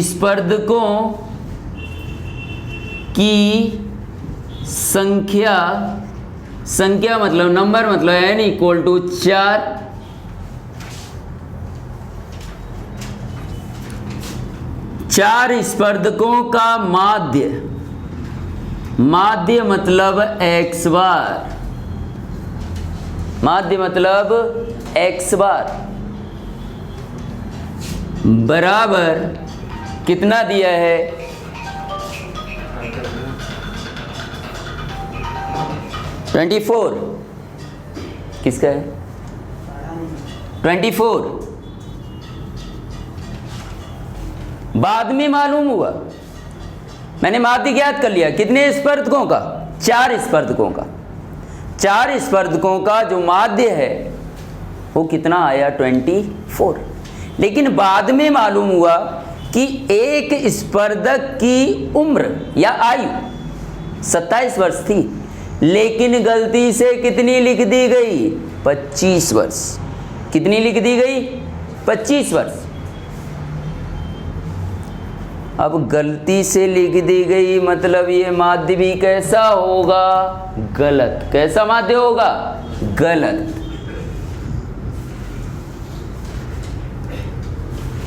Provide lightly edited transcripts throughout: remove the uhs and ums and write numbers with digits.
स्पर्धकों की संख्या मतलब नंबर मतलब n इक्वल टू 4। चार स्पर्धकों का माध्य मतलब x बार, माध्य मतलब x बार बराबर कितना दिया है? 24। किसका है? 24 बाद में मालूम हुआ, मैंने माध्य ज्ञात कर लिया। कितने स्पर्धकों का? 4 स्पर्धकों का। 4 स्पर्धकों का जो माध्य है वो कितना आया? 24। लेकिन बाद में मालूम हुआ कि एक स्पर्धक की उम्र या आयु 27 वर्ष थी, लेकिन गलती से कितनी लिख दी गई? 25 वर्ष। कितनी लिख दी गई? 25 वर्ष। अब गलती से लिख दी गई मतलब ये माध्य भी कैसा होगा? गलत। कैसा माध्य होगा? गलत।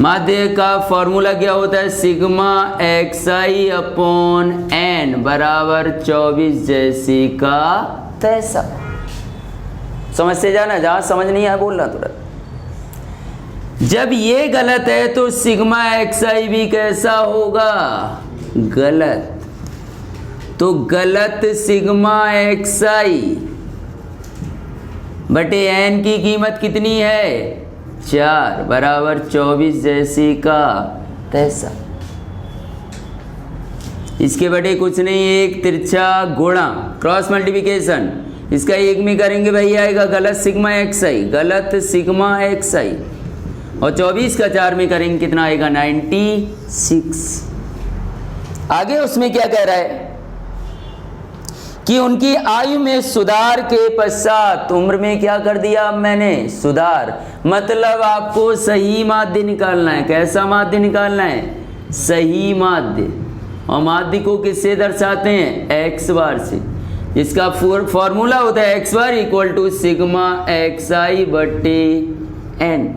माध्य का फॉर्मूला क्या होता है? सिग्मा xi अपॉन n बराबर 24 जैसी का तैसा। समझ से जाना, जहां समझ नहीं आया बोलना थोड़ा। जब ये गलत है तो सिग्मा xi भी कैसा होगा? गलत। तो गलत सिग्मा xi बटे n की कीमत कितनी है? 4 बराबर 24 जैसी का तैसा। इसके बटे कुछ नहीं, एक तिरछा गुणा क्रॉस मल्टीप्लिकेशन, इसका एक में करेंगे भाई आएगा गलत सिग्मा xi, गलत सिग्मा xi, और 24 का 4 में करेंगे कितना आएगा? 96। आगे उसमें क्या कह रहा है कि उनकी आयु में सुधार के पश्चात, उम्र में क्या कर दिया मैंने? सुधार। मतलब आपको सही माध्य निकालना है। कैसा माध्य निकालना है? सही माध्य। और माध्य को किससे दर्शाते हैं? x बार से। इसका फॉर्मूला होता है x bar equal to sigma xi बटे n।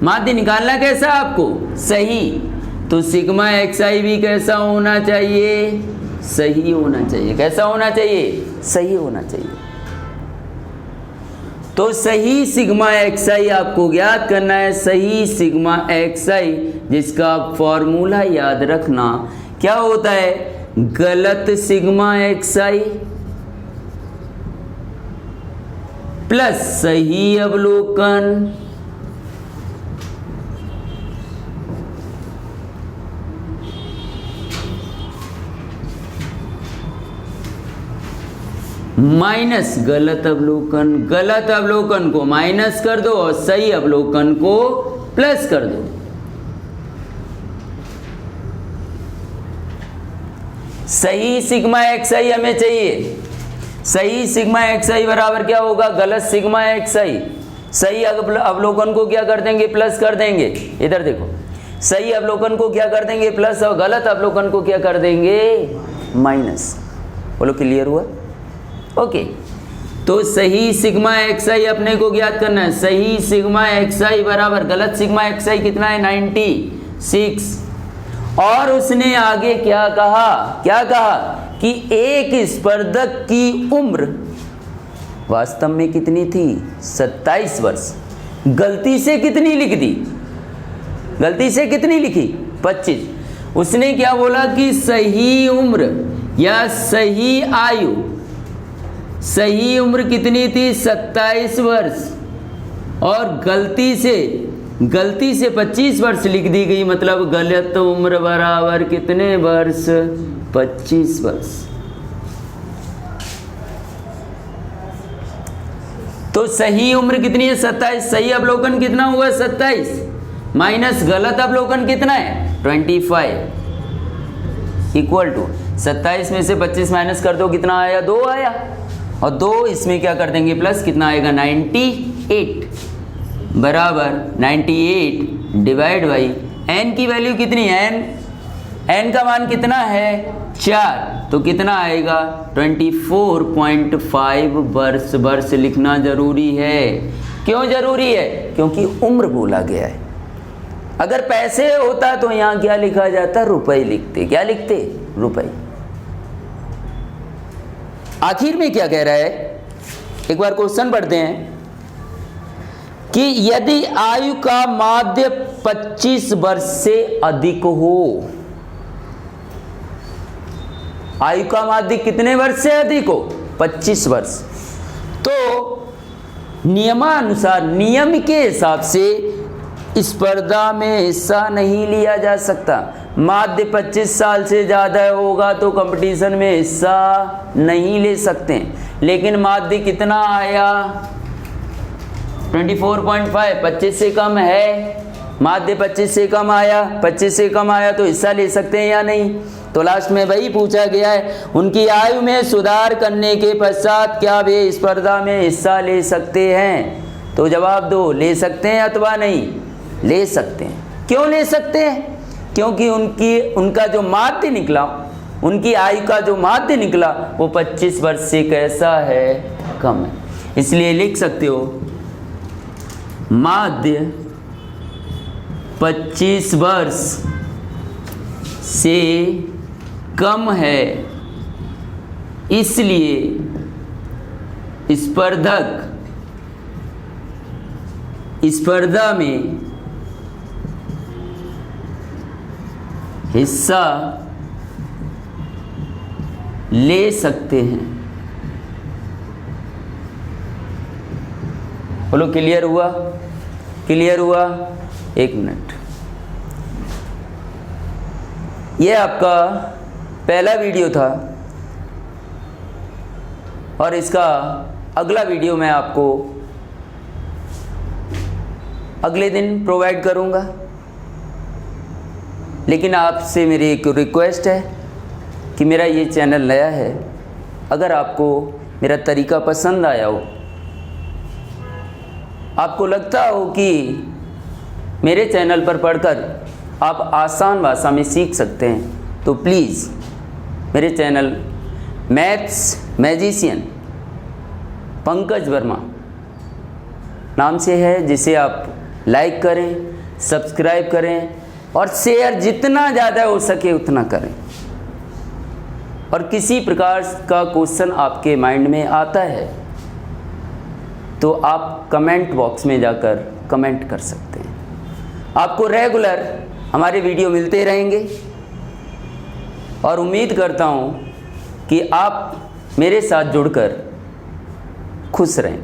माध्य निकालना कैसा आपको? सही। तो सिग्मा xi भी कैसा होना चाहिए? सही होना चाहिए। कैसा होना चाहिए? सही होना चाहिए। तो सही सिग्मा xi आपको ज्ञात करना है। सही सिग्मा xi जिसका फॉर्मूला याद रखना क्या होता है? गलत सिग्मा xi प्लस सही अवलोकन माइनस गलत अवलोकन। गलत अवलोकन को माइनस कर दो और सही अवलोकन को प्लस कर दो। सही सिग्मा xi हमें चाहिए। सही सिग्मा xi बराबर क्या होगा? गलत सिग्मा xi। सही अवलोकन को क्या कर देंगे? प्लस कर देंगे। इधर देखो, सही अवलोकन को क्या कर देंगे? प्लस, और गलत अवलोकन को क्या कर देंगे? माइनस। बोलो क्लियर हुआ? ओके। तो सही सिग्मा xi अपने को ज्ञात करना है। सही सिग्मा xi बराबर गलत सिग्मा xi कितना है? 96। और उसने आगे क्या कहा? क्या कहा कि एक स्पर्धक की उम्र वास्तव में कितनी थी? 27 वर्ष। गलती से कितनी लिख दी? गलती से कितनी लिखी? 25। उसने क्या बोला कि सही उम्र या सही आयु, सही उम्र कितनी थी? 27 वर्ष। और गलती से 25 वर्ष लिख दी गई। मतलब गलत उम्र बराबर कितने वर्ष? 25 वर्ष। तो सही उम्र कितनी है? 27। सही अवलोकन कितना हुआ? 27 माइनस गलत अवलोकन कितना है? 25 इक्वल टू 27 में से 25 माइनस कर दो, कितना आया? 2 आया। और 2 इसमें क्या कर देंगे? प्लस। कितना आएगा? 98 बराबर 98 डिवाइड बाई n की वैल्यू कितनी है, n का मान कितना है 4, तो कितना आएगा 24.5 वर्ष। वर्ष लिखना जरूरी है। क्यों जरूरी है? क्योंकि उम्र बोला गया है। अगर पैसे होता तो यहां क्या लिखा जाता, रुपए लिखते। क्या लिखते? रुपए। आखिर में क्या कह रहा है, एक बार क्वेश्चन पढ़ते हैं कि यदि आयु का माध्य 25 वर्ष से अधिक हो, आयु का माध्य कितने वर्ष से अधिक हो, 25 वर्ष, तो नियमानुसार, नियम के हिसाब से स्पर्धा में हिस्सा नहीं लिया जा सकता। माध्य 25 साल से ज़्यादा होगा तो कंपटीशन में हिस्सा नहीं ले सकते। लेकिन माध्य कितना आया 24.5, 25 से कम है। माध्य 25 से कम आया, 25 से कम आया तो हिस्सा ले सकते हैं या नहीं? तो लास्ट में वही पूछा गया है, उनकी आयु में सुधार करने के पश्चात क्या वे स्पर्धा में हिस्सा ले सकते हैं? तो जवाब दो, ले सकते हैं अथवा नहीं? ले सकते हैं। क्यों ले सकते हैं? क्योंकि उनका जो माध्य निकला, उनकी आयु का जो माध्य निकला वो 25 वर्ष से कैसा है, कम है। इसलिए लिख सकते हो माध्य 25 वर्ष से कम है, इसलिए स्पर्धा में हिस्सा ले सकते हैं। बोलो क्लियर हुआ? क्लियर हुआ? एक मिनट। यह आपका पहला वीडियो था और इसका अगला वीडियो मैं आपको अगले दिन प्रोवाइड करूंगा। लेकिन आपसे मेरी एक रिक्वेस्ट है कि मेरा ये चैनल नया है, अगर आपको मेरा तरीका पसंद आया हो, आपको लगता हो कि मेरे चैनल पर पढ़कर आप आसान भाषा में सीख सकते हैं, तो प्लीज़ मेरे channel maths magician Pankaj Verma नाम से है, जिसे आप लाइक करें, सब्सक्राइब करें और शेयर जितना ज़्यादा हो सके उतना करें। और किसी प्रकार का क्वेश्चन आपके माइंड में आता है तो आप कमेंट बॉक्स में जाकर कमेंट कर सकते हैं। आपको रेगुलर हमारे वीडियो मिलते रहेंगे और उम्मीद करता हूँ कि आप मेरे साथ जुड़कर खुश रहें।